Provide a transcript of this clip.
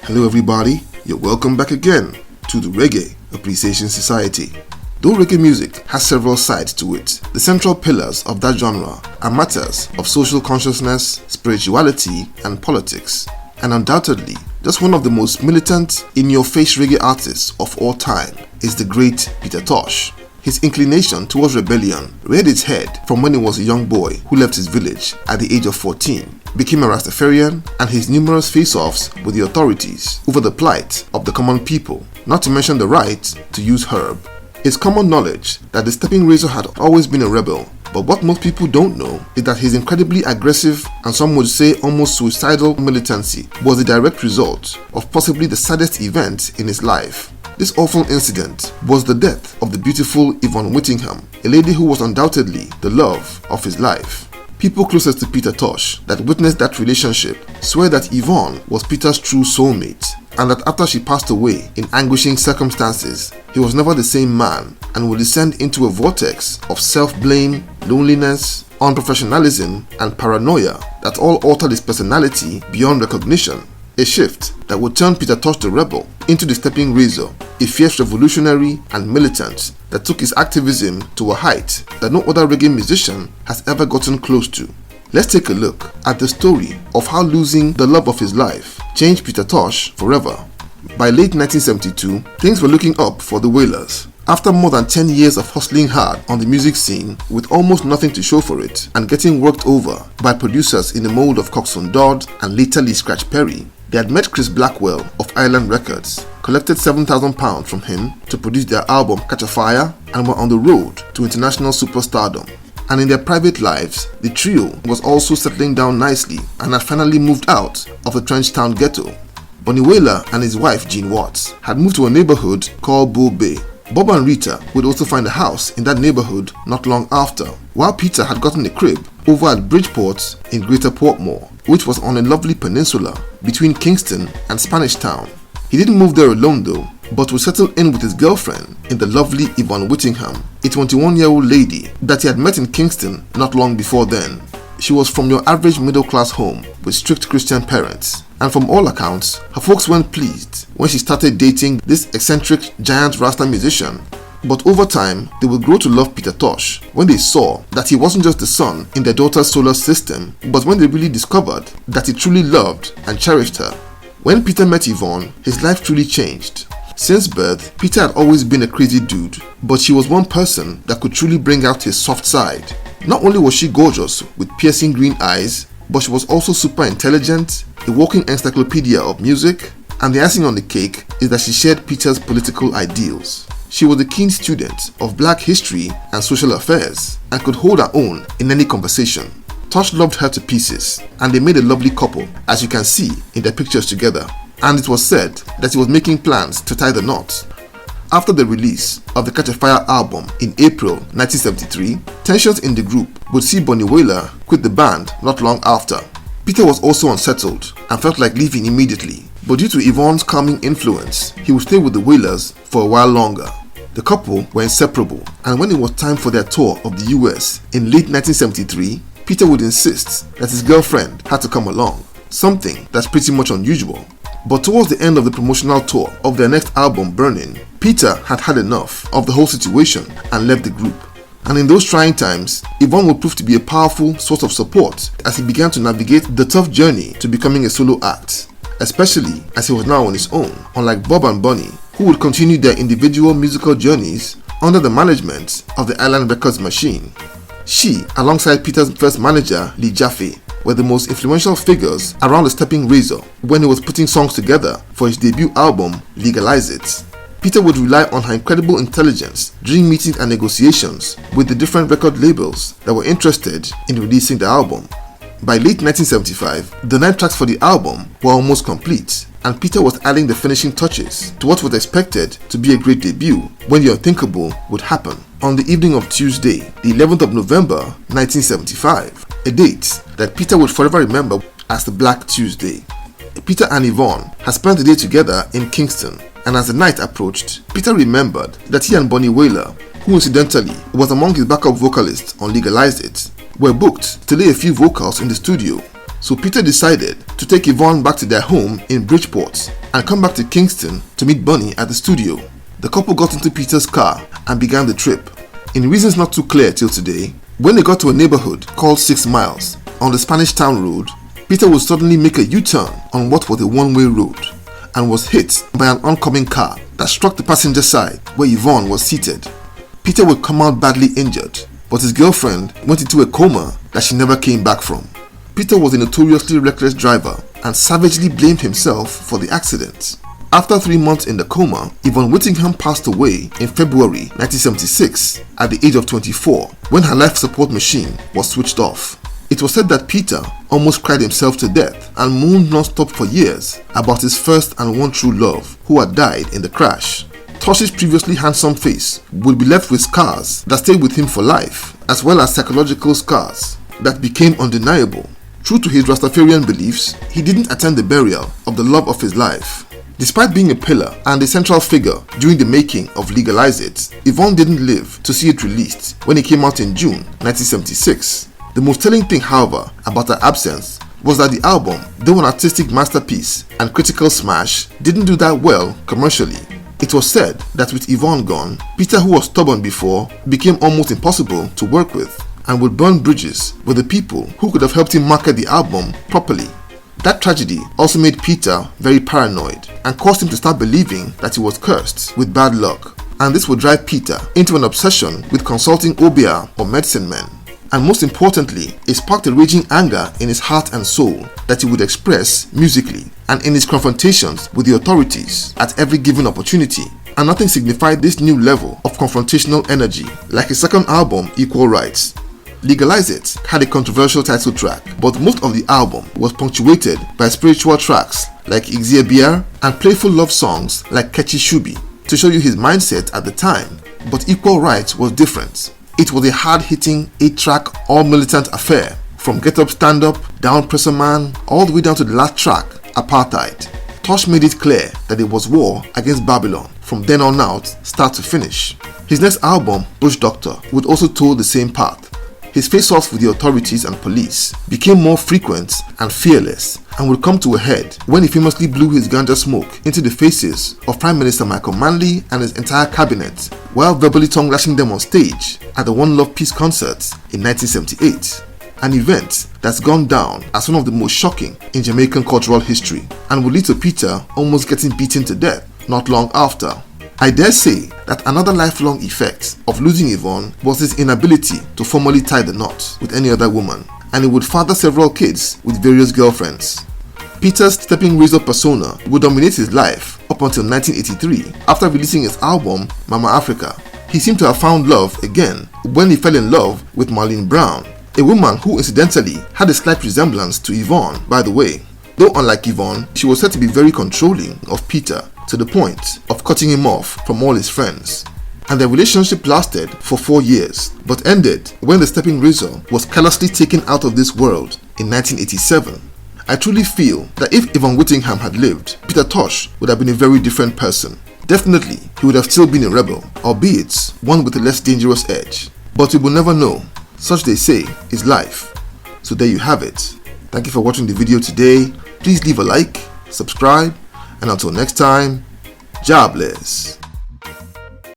Hello everybody, you're welcome back again to the Reggae Appreciation Society. Though reggae music has several sides to it, the central pillars of that genre are matters of social consciousness, spirituality, and politics. And undoubtedly, just one of the most militant, in-your-face reggae artists of all time is the great Peter Tosh. His inclination towards rebellion reared its head from when he was a young boy who left his village at the age of 14, became a Rastafarian, and his numerous face-offs with the authorities over the plight of the common people, not to mention the right to use herb. It's common knowledge that the Stepping Razor had always been a rebel, but what most people don't know is that his incredibly aggressive and some would say almost suicidal militancy was the direct result of possibly the saddest event in his life. This awful incident was the death of the beautiful Yvonne Whittingham, a lady who was undoubtedly the love of his life. People closest to Peter Tosh that witnessed that relationship swear that Yvonne was Peter's true soulmate, and that after she passed away in anguishing circumstances, he was never the same man and would descend into a vortex of self-blame, loneliness, unprofessionalism, and paranoia that all altered his personality beyond recognition. A shift that would turn Peter Tosh the rebel into the Stepping Razor, a fierce revolutionary and militant that took his activism to a height that no other reggae musician has ever gotten close to. Let's take a look at the story of how losing the love of his life changed Peter Tosh forever. By late 1972, things were looking up for the Wailers. After more than 10 years of hustling hard on the music scene with almost nothing to show for it and getting worked over by producers in the mold of Coxsone Dodd and later Lee Scratch Perry, they had met Chris Blackwell of Island Records, collected £7,000 from him to produce their album Catch a Fire, and were on the road to international superstardom. And in their private lives, the trio was also settling down nicely and had finally moved out of the Trenchtown ghetto. Bunny Wailer and his wife Jean Watts had moved to a neighborhood called Bull Bay. Bob and Rita would also find a house in that neighborhood not long after, while Peter had gotten a crib over at Bridgeport in Greater Portmore, which was on a lovely peninsula between Kingston and Spanish Town. He didn't move there alone though, but would settle in with his girlfriend in the lovely Yvonne Whittingham, a 21-year-old lady that he had met in Kingston not long before then. She was from your average middle-class home with strict Christian parents, and from all accounts, her folks weren't pleased when she started dating this eccentric giant Rasta musician. But over time, they would grow to love Peter Tosh when they saw that he wasn't just the sun in their daughter's solar system, but when they really discovered that he truly loved and cherished her. When Peter met Yvonne, his life truly changed. Since birth, Peter had always been a crazy dude, but she was one person that could truly bring out his soft side. Not only was she gorgeous with piercing green eyes, but she was also super intelligent, a walking encyclopedia of music, and the icing on the cake is that she shared Peter's political ideals. She was a keen student of black history and social affairs and could hold her own in any conversation. Tosh loved her to pieces, and they made a lovely couple, as you can see in their pictures together, and it was said that he was making plans to tie the knot. After the release of the Catch a Fire album in April 1973, tensions in the group would see Bunny Wailer quit the band not long after. Peter was also unsettled and felt like leaving immediately, but due to Yvonne's calming influence, he would stay with the Wailers for a while longer. The couple were inseparable, and when it was time for their tour of the US in late 1973, Peter would insist that his girlfriend had to come along, something that's pretty much unusual. But towards the end of the promotional tour of their next album, Burning, Peter had had enough of the whole situation and left the group. And in those trying times, Yvonne would prove to be a powerful source of support as he began to navigate the tough journey to becoming a solo act, especially as he was now on his own, unlike Bob and Bunny, who would continue their individual musical journeys under the management of the Island Records machine. She, alongside Peter's first manager, Lee Jaffe, were the most influential figures around the Stepping Razor when he was putting songs together for his debut album, Legalize It. Peter would rely on her incredible intelligence during meetings and negotiations with the different record labels that were interested in releasing the album. By late 1975, the 9 tracks for the album were almost complete, and Peter was adding the finishing touches to what was expected to be a great debut when the unthinkable would happen on the evening of Tuesday, the 11th of November 1975, a date that Peter would forever remember as the Black Tuesday. Peter and Yvonne had spent the day together in Kingston, and as the night approached, Peter remembered that he and Bunny Wailer, who incidentally was among his backup vocalists on Legalize It, were booked to lay a few vocals in the studio. So Peter decided to take Yvonne back to their home in Bridgeport and come back to Kingston to meet Bunny at the studio. The couple got into Peter's car and began the trip. In reasons not too clear till today, when they got to a neighborhood called 6 Miles on the Spanish Town Road, Peter would suddenly make a U-turn on what was a one-way road and was hit by an oncoming car that struck the passenger side where Yvonne was seated. Peter would come out badly injured, but his girlfriend went into a coma that she never came back from. Peter was a notoriously reckless driver and savagely blamed himself for the accident. After 3 months in the coma, Yvonne Whittingham passed away in February 1976 at the age of 24 when her life support machine was switched off. It was said that Peter almost cried himself to death and moaned non-stop for years about his first and one true love who had died in the crash. Tosh's previously handsome face would be left with scars that stayed with him for life, as well as psychological scars that became undeniable. True to his Rastafarian beliefs, he didn't attend the burial of the love of his life. Despite being a pillar and a central figure during the making of Legalize It, Yvonne didn't live to see it released when it came out in June 1976. The most telling thing, however, about her absence was that the album, though an artistic masterpiece and critical smash, didn't do that well commercially. It was said that with Yvonne gone, Peter, who was stubborn before, became almost impossible to work with and would burn bridges with the people who could have helped him market the album properly. That tragedy also made Peter very paranoid and caused him to start believing that he was cursed with bad luck, and this would drive Peter into an obsession with consulting OBR or medicine men. And most importantly, it sparked a raging anger in his heart and soul that he would express musically and in his confrontations with the authorities at every given opportunity. And nothing signified this new level of confrontational energy like his second album, Equal Rights. Legalize It had a controversial title track, but most of the album was punctuated by spiritual tracks like Ixia and playful love songs like Kechi Shubi to show you his mindset at the time. But Equal Rights was different. It was a hard-hitting 8-track all-militant affair, from Get Up Stand Up, Down Presser Man, all the way down to the last track, Apartheid. Tosh made it clear that it was war against Babylon from then on out, start to finish. His next album, Bush Doctor, would also toe the same path. His face-offs with the authorities and police became more frequent and fearless and would come to a head when he famously blew his ganja smoke into the faces of Prime Minister Michael Manley and his entire cabinet while verbally tongue-lashing them on stage at the One Love Peace concert in 1978, an event that's gone down as one of the most shocking in Jamaican cultural history and would lead to Peter almost getting beaten to death not long after. I dare say that another lifelong effect of losing Yvonne was his inability to formally tie the knot with any other woman, and he would father several kids with various girlfriends. Peter's stepping razor persona would dominate his life up until 1983 after releasing his album Mama Africa. He seemed to have found love again when he fell in love with Marlene Brown, a woman who incidentally had a slight resemblance to Yvonne, by the way. Though unlike Yvonne, she was said to be very controlling of Peter to the point of cutting him off from all his friends. And their relationship lasted for 4 years, but ended when the stepping razor was carelessly taken out of this world in 1987. I truly feel that if Yvonne Whittingham had lived, Peter Tosh would have been a very different person. Definitely, he would have still been a rebel, albeit one with a less dangerous edge. But we will never know. Such, they say, is life. So there you have it. Thank you for watching the video today. Please leave a like, subscribe, and until next time, Jah bless.